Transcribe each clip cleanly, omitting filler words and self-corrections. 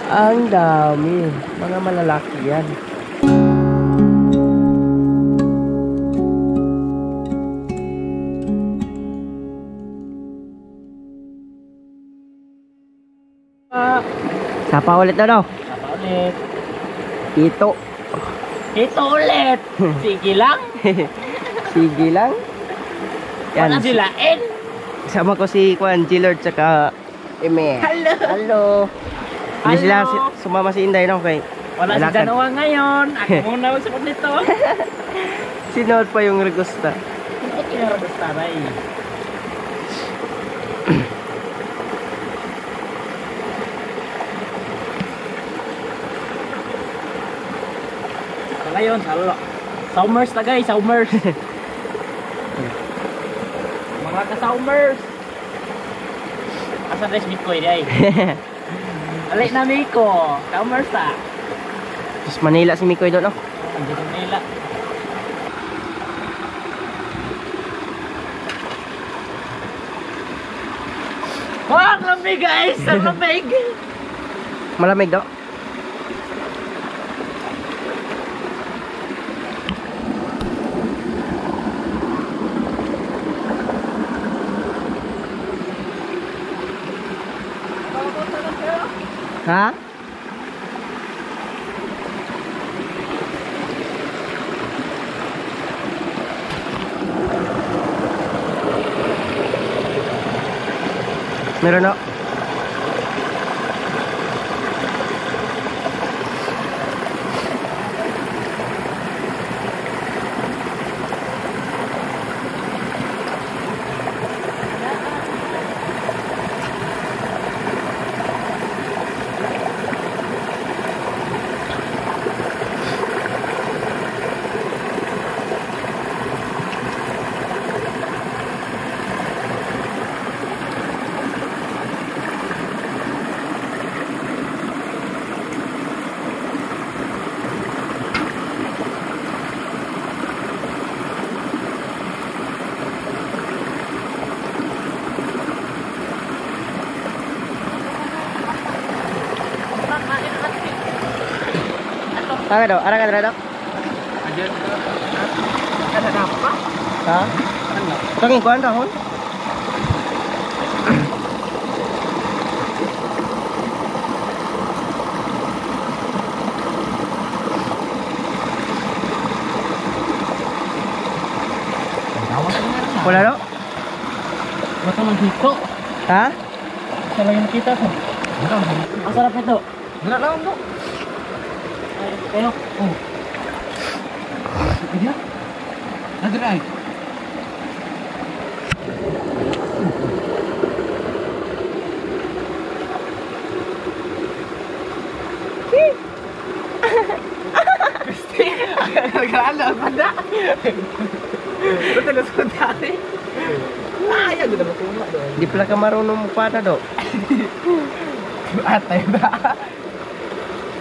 Ang dami. Mga malalaki yan. Sapa ulit na daw. Sapa ulit. Ito. Ito ulit. Sige lang. Sige lang. Yan. Wala sila. Sama ko si Juan, Gillard, tsaka Eme. Hello. Hello. Hindi sila sumama si Inday, no? Okay. Wala si Danawa ngayon. Ako muna magsapot nito. Sinod pa yung regusta. Ito kinaragusta na eh. Ngayon, Saumers na guys, Saumers. Mga ka-Saumers. Asa dress Bitcoin ay. Alay na Miko, Saumers ta. Terus Manila si Mikoy doon, no? Andiyan sa Manila. Oh, ang lamig guys, ang lamig. Malamig daw. Ha? Meron na. Tara daw, ara ka dra daw. Andiyan. Kada dapat pa? Ha? Kangin kuan daw hon. Wala daw. Basta maghito. Ha? Sa lang yung nakita ko. Ang sarap nito. Wala daw no. Pero, oh. Sige. Nagray. Gusti. Nagala pa na. Betul betul tadi. Ah, ya udah betul mak doh. Di pala ka marunong magpana do. Atay ba?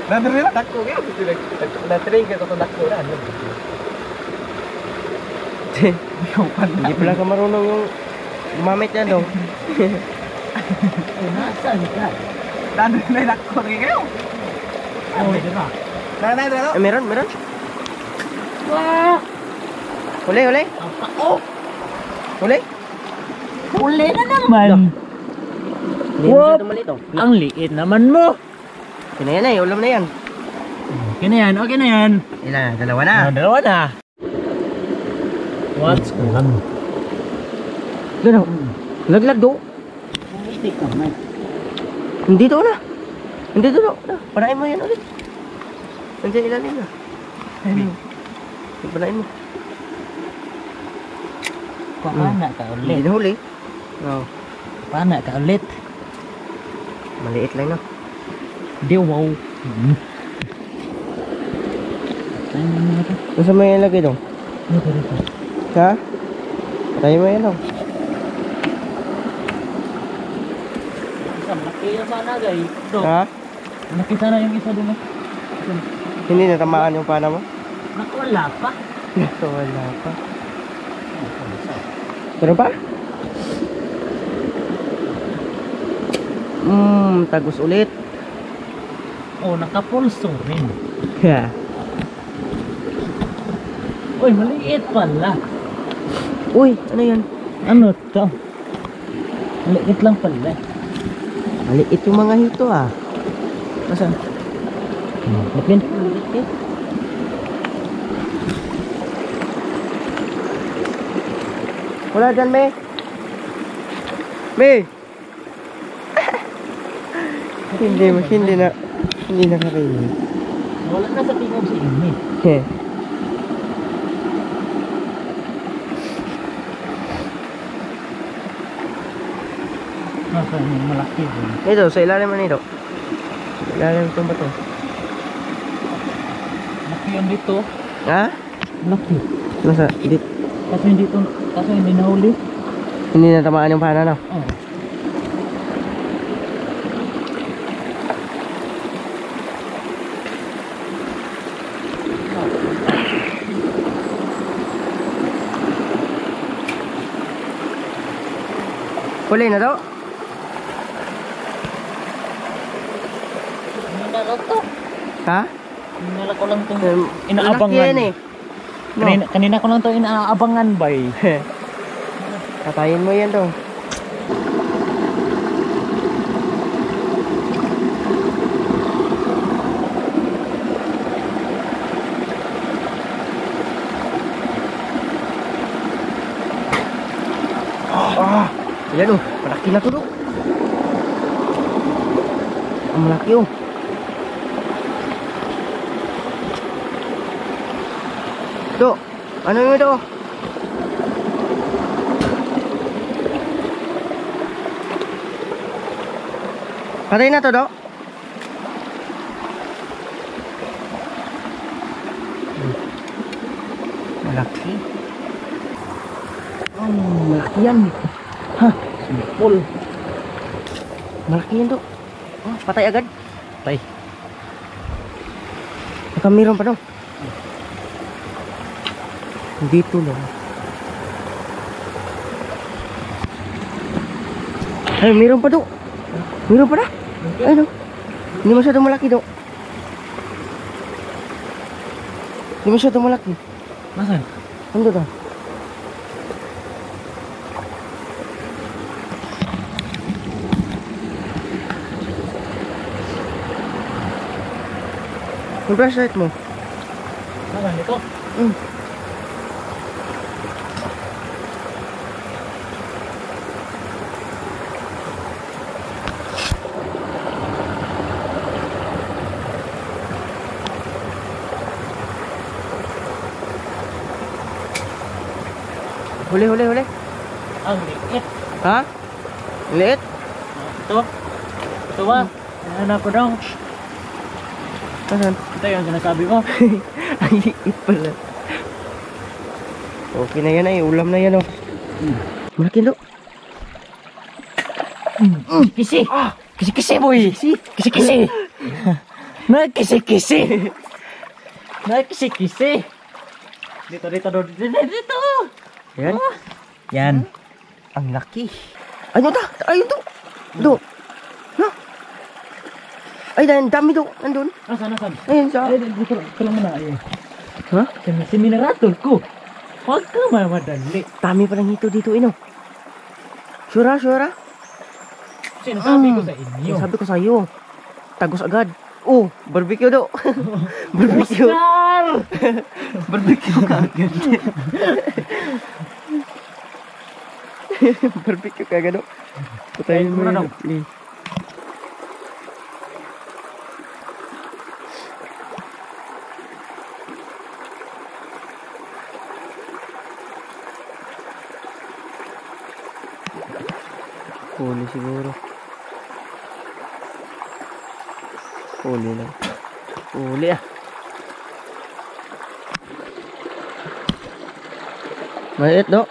Nadiri na dako kaya na-train ka to dako na ano. Di pala ka marunong yung gumamit yan do. Ay, nasa ni ka. Nadiri na dako kaya. Oh, di ba? Na. Meron. Wah. Huli. Oh, Huli. huli na naman. Wow. Malito. Ang liit naman mo. Kinayan na eh, ulam na yan. Okay na yan, okay na yan. Ilan? Dalawa na. Dalawa na. What's kulang? Gano? Laglag do. Hindi do na. Hindi do na. Panain mo yan ulit. Nandiyan ilalim na. Panain mo. Pana ka ulit. Hindi na huli. Oo. Pana ka ulit. Maliit lang no. Di wow. Gusto mo yung lagay dong? Ha? Tayo mo yan dong. Nakita sana guys. Ha? Nakita na yung isa doon. Hindi natamaan yung pana mo? Nakawala pa. Wala pa. Pero pa? Tagus ulit. Oh, nakapulso rin. Yeah. Uy, maliit pala. Uy, ano yan? Ano to? Maliit lang pala. Maliit yung mga hito ah. Nasaan? Lapin. Maliit. Wala dyan, May. May! hindi na kakainin. Wala na sa tingog si Amy. Heh. Nasaan yung malaki din? Ito, sa ilalim mo nito. Sa ilalim itong bato. Malaki yun dito. Ha? Malaki. Nasa, dito. Kaso hindi nahuli. Hindi na tamaan yung pana, no? Oh. Huli na to? Minala to. Ha? Minala ko lang itong Malaki inaabangan. yan eh. No? Kanina ko lang itong inaabangan ba eh. Katayin mo yan to. Ayan oh, malaki na to do. Ang malaki oh. Do, ano yung ito? Patay na to do? Malaki. Malaki yan. Ha, simple. Malaki yan do. Oh, patay agad. Tay. Nakamiron pa do. Dito lang. Ay, meron pa do. Meron pa na. Ay no. Hindi masyadong malaki do. Hindi masyadong malaki. Nasaan? Ano to? Yung flashlight mo. Nasaan ito? Huli. Ang liit. Ha? Liit? Ito. Ito ba? Ano ko daw? Nasaan? Ito yung sinasabi mo. Ang liit pala. Okay na yan ay. Ulam na yan oh. Malaki do. Kisi. Kisi boy. Kisi. Kisi. Dito. Yan. Yan. Ang laki. Ano ta? Ayun to. Do. No. Ay, dami do. Nandun. Nasaan? Ayun sa... Ay, dito lang muna. Ha? Simineratol ko. Huwag ka mamadali. Dami pa ng hito dito, ino. Sura. Sinasabi ko sa inyo. Sabi ko sa'yo. Tagos agad. Oh, barbecue do. Barbecue. Oscar! Barbecue ka agad. Barbecue ka agad do. Patayin mo Muna yun. Huli siguro. Huli lang. Huli ah. Maliit do.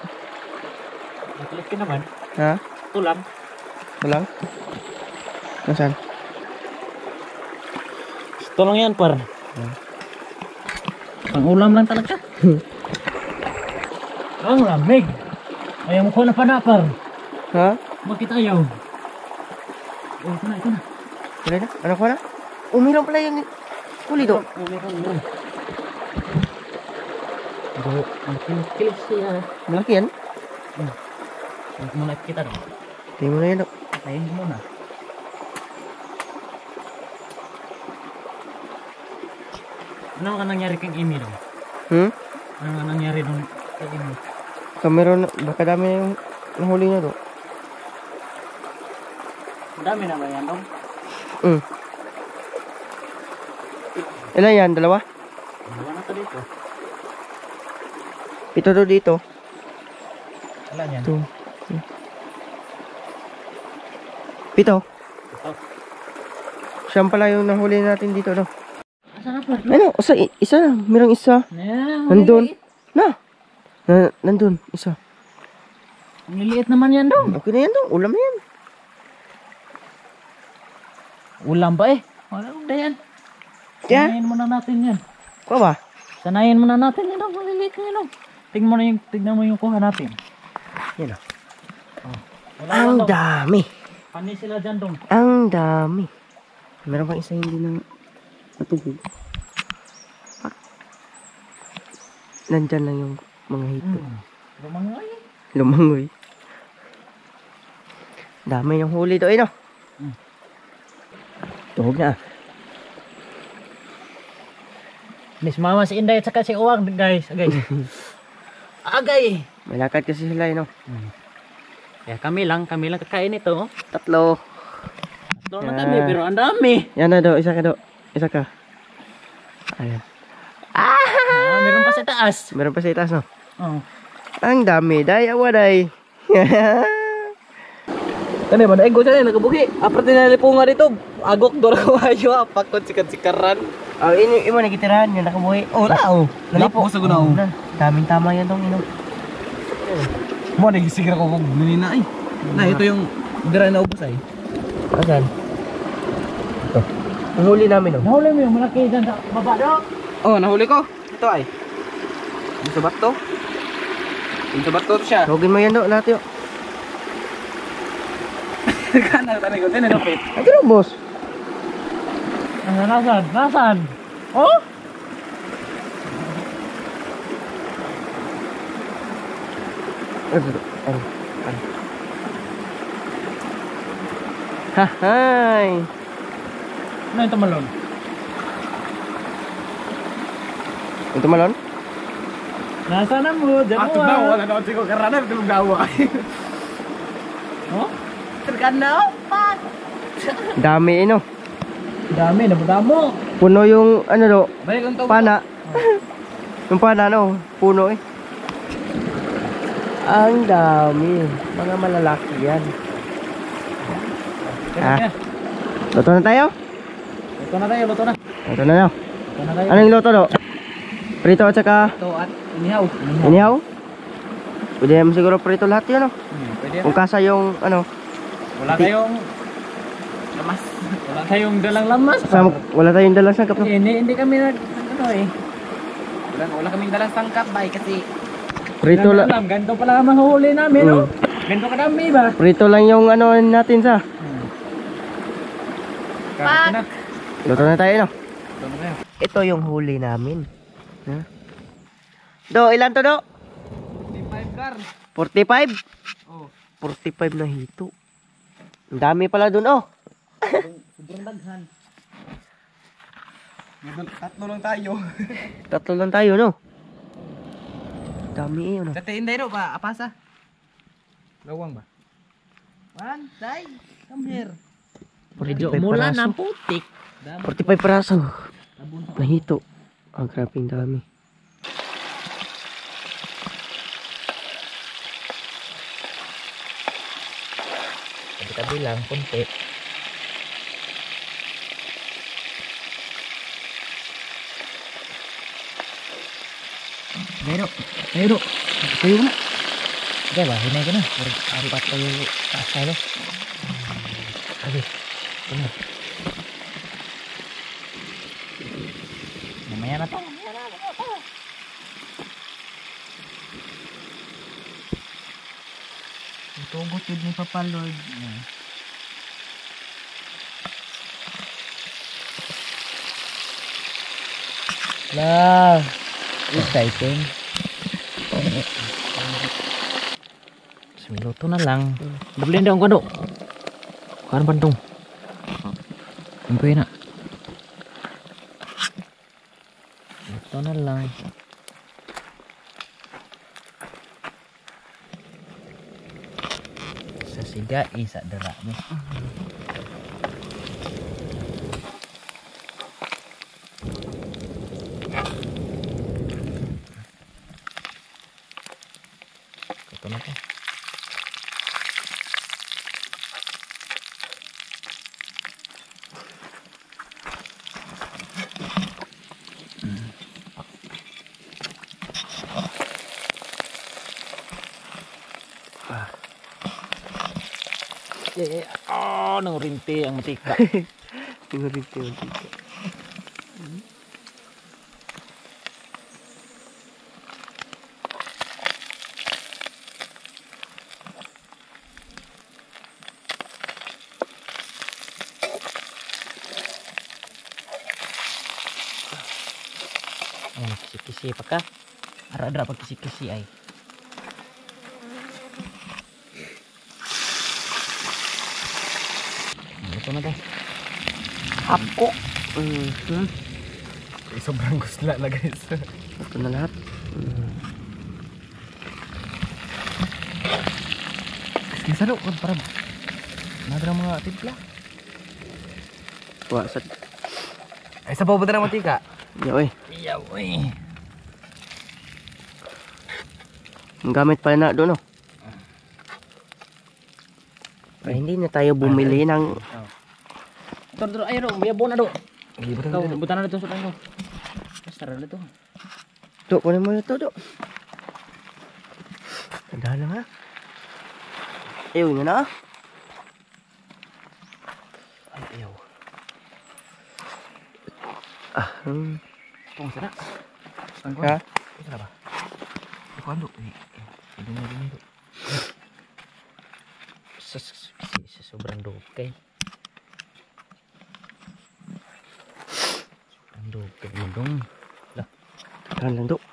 Nakulit ka naman. Ha? Ito lang. Walang? Nasaan? Ito lang yan par. Ang ulam lang talaga. Ang lamig. Ayaw mo ko na par. Ha? Bakit ayaw? Oh, ito na. Wala na? Ano ko na? umiram pala yung huli do. Meron. Ang kilis siya. Malaki yan. Huwag mo na kita no. Tingnan mo na yan do. Patayin mo na. Ano ka nangyari kay Amy no? Ano nga nangyari nung kay Amy? Meron, baka dami na yung nahuli na do. Dami na ba yan dong? Ilan yan? Dalawa? Dalawa na to dito. Ito do dito. Wala yan. Ito. Pito. Siyam pala yung nahuli natin dito do. Asan na po? Ano? Isa na. Merong isa. Nandun. Nandun. Isa. Ang liliit naman yan dong. Okay na yan do. Ulam na yan. Ulam ba eh? Wala na yan. Yeah. Sanayin muna natin yan. Kuha ba? Sanayin muna natin yan dong. Maliliit na yan dong. Tignan mo yung kuha natin. Yan o. Wala Ang dong. dami. Panis sila dyan dong. Ang dami. Meron pang isa hindi na natubig. Nandyan lang yung mga hito. Lumangoy. Lumangoy. Dami ng huli doon, no? Tuhog na. Miss Mama si Inday at saka si Uwang guys. Agay. May lakad kasi sila, no? Kaya kami lang kakain ito. Tatlo. Tatlo na kami pero ang dami. Yan na do, isa ka do. Isa ka. Ayan. Meron pa sa taas. Meron pa sa itaas, no? Oh. Ang dami. Day, awaday. Kani ba ego sa nagabuhi. Apart na nalipunga dito. Agok dora kawayo pakot sikat-sikaran. Imo nagitirahan yan, nakabuhi. Oh, lao. Lapo sa gunaw. Daming tama yan tong ino. Mo nagisigra ko kung nina ay. Na ito yung dira na ubos ay. Asan? Ito. Ang huli namin, oh. Nahuli mo yung malaki dyan sa baba do. Oh, nahuli ko. Ito ay. Yung sabat to. Yung sabat to siya. Tawagin mo yan do, lahat yun. Kana tanay ko din napit. Ito na, boss. Nasaan? Oh? Hahay. Ano yung tumalon? Ito malon? Nasaan na mo? Diyan mo Daw wala na ko karana tulog dawa. Oh? Terkana opat. Dami, ino. Dami, nabudamo. Puno yung, ano do, Balik ang to. pana. Yung pana, no? Puno, eh. Ang dami. Mga malalaki yan. Luto na tayo? Luto na tayo, luto na. Luto na no? Luto na tayo. Anong luto do? Prito at saka Ito at inihaw. inihaw? Pwede naman siguro prito lahat yun, no? Pwede. Kung kasa yung, ano, Wala tayong Lamas. wala tayong dalang lamas. wala tayong dalang sangkap, no? Hindi kami ano eh. Wala kaming dalang sangkap bay kasi Prito lang. Ganito pala ang mahuli namin, no? Ganito kadami ba? Prito lang yung ano natin sa. Pak. Luto na tayo, no? Ito na tayo. Ito yung huli namin. Ha? Do, ilan to do? 55 car. 45? Oh. 45 na hito. Ang dami pala dun, oh. Sobrang daghan. Tatlo lang tayo. Tatlo lang tayo, no? Dami eh, no? Dati Inday do pa apasa. Lawang ba? One, day. Come here. Medyo 45 mula peraso. na putik. 45 peraso. Nahito. Ang grabing dami. Tabi lang, konti. Pero, Tayo na. Okay ba? Hinay ko na. apat pa yung asa, no? Sabi. Ito na. Mamaya na to. Tugot yun ni Papa Lord. Lah. Exciting. Luto na lang. Nabili na akong kano. Karan bantong. Sampai na. Luto na lang. Sa siga isa dara mo. Ito na to. Oh, nang rinti ang matika. Tinguriti. Oh, kisi-kisi pa ka. Ara-ara pag kisi-kisi ay. Ito na to. Hapko. Sobrang gusla na guys. Ito na lahat. Isa do, para nadra mga timpla. Wa sa Ay sa pabuta ng mantika. ya oy. Iya, weh. Ang gamit pala na doon, no? Ay, hindi na tayo bumili ng... Ito, ayo dong, biar bona dong. Kau butan na dito sa kanyo. Basta na dito. Dok, kunin mo ito, Dok. Tanda lang, ha? Ayaw nyo na, Ay, ayaw. Kung sana. Ha? Isa ba? Iko ando. Ini do. Sobrang dukay. Sobrang dukay mo dong. Tahan lang, Dok.